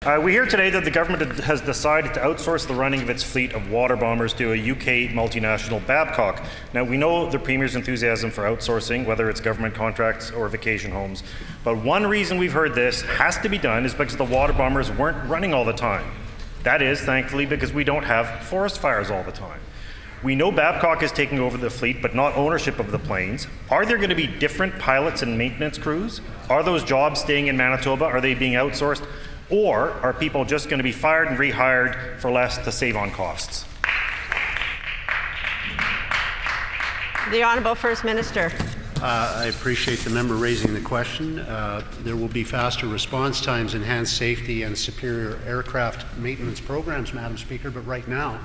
We hear today that the government has decided to outsource the running of its fleet of water bombers to a UK multinational, Babcock. Now, we know the Premier's enthusiasm for outsourcing, whether it's government contracts or vacation homes, but one reason we've heard this has to be done is because the water bombers weren't running all the time. That is, thankfully, because we don't have forest fires all the time. We know Babcock is taking over the fleet, but not ownership of the planes. Are there going to be different pilots and maintenance crews? Are those jobs staying in Manitoba? Are they being outsourced? Or are people just going to be fired and rehired for less to save on costs? The Honourable First Minister. I appreciate the member raising the question. There will be faster response times, enhanced safety, and superior aircraft maintenance programs, Madam Speaker, but right now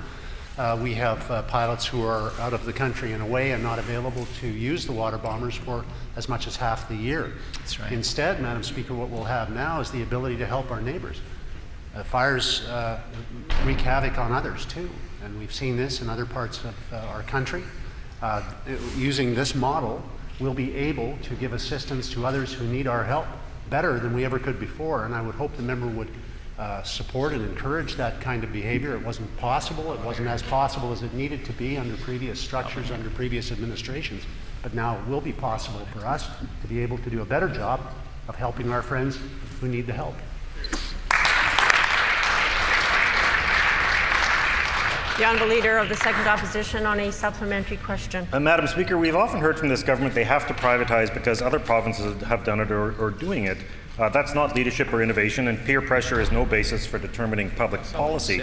we have pilots who are out of the country and away and not available to use the water bombers for as much as half the year. That's right. Instead, Madam Speaker, what we'll have now is the ability to help our neighbours. Fires wreak havoc on others too, and we've seen this in other parts of our country. Using this model, we'll be able to give assistance to others who need our help better than we ever could before, and I would hope the member would support and encourage that kind of behavior. It wasn't possible. It wasn't as possible as it needed to be under previous structures, under previous administrations. But now it will be possible for us to be able to do a better job of helping our friends who need the help. The Honourable Leader of the Second Opposition on a supplementary question. Madam Speaker, we've often heard from this government they have to privatize because other provinces have done it or doing it. That's not leadership or innovation, and peer pressure is no basis for determining public policy.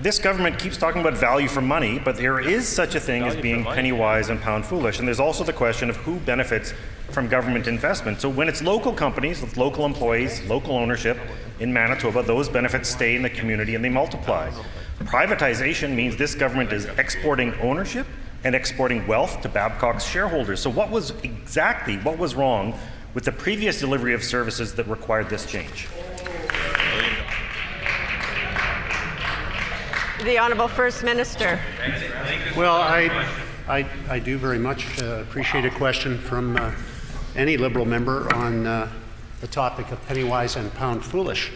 This government keeps talking about value for money, but there is such a thing as being penny wise and pound foolish. And there's also the question of who benefits from government investment. So when it's local companies with local employees, local ownership in Manitoba, those benefits stay in the community and they multiply. Privatization means this government is exporting ownership and exporting wealth to Babcock's shareholders. So what was wrong with the previous delivery of services that required this change? The Honourable First Minister. Well, I do very much appreciate a question from any Liberal member on the topic of penny wise and pound foolish.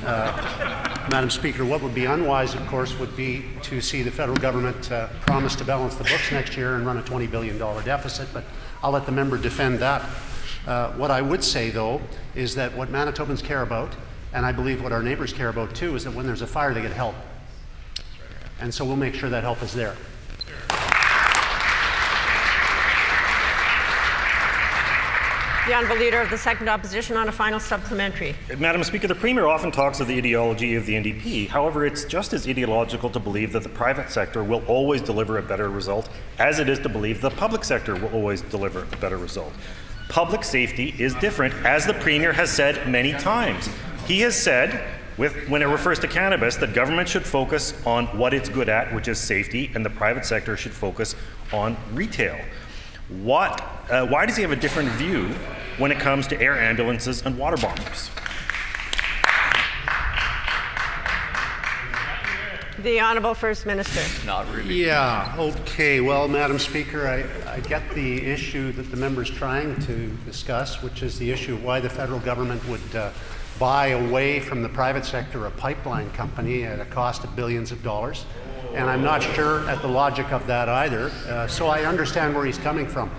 Madam Speaker, what would be unwise, of course, would be to see the federal government promise to balance the books next year and run a $20 billion deficit, but I'll let the member defend that. What I would say, though, is that what Manitobans care about, and I believe what our neighbours care about too, is that when there's a fire, they get help. And so we'll make sure that help is there. The Honourable Leader of the Second Opposition on a final supplementary. Madam Speaker, the Premier often talks of the ideology of the NDP. However, it's just as ideological to believe that the private sector will always deliver a better result as it is to believe the public sector will always deliver a better result. Public safety is different, as the Premier has said many times. He has said, when it refers to cannabis, that government should focus on what it's good at, which is safety, and the private sector should focus on retail. Why does he have a different view when it comes to air ambulances and water bombers? The Honourable First Minister. Not really. Yeah, okay. Well, Madam Speaker, I get the issue that the member's trying to discuss, which is the issue of why the federal government would buy away from the private sector a pipeline company at a cost of billions of dollars. And I'm not sure at the logic of that either, so I understand where he's coming from.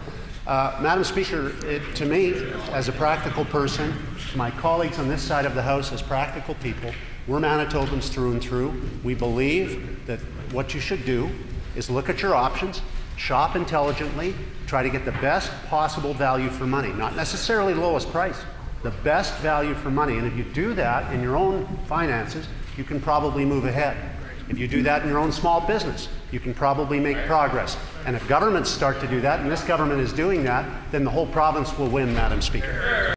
Madam Speaker, to me, as a practical person, to my colleagues on this side of the House as practical people, we're Manitobans through and through. We believe that what you should do is look at your options, shop intelligently, try to get the best possible value for money, not necessarily lowest price, the best value for money. And if you do that in your own finances, you can probably move ahead. If you do that in your own small business, you can probably make progress. And if governments start to do that, and this government is doing that, then the whole province will win, Madam Speaker.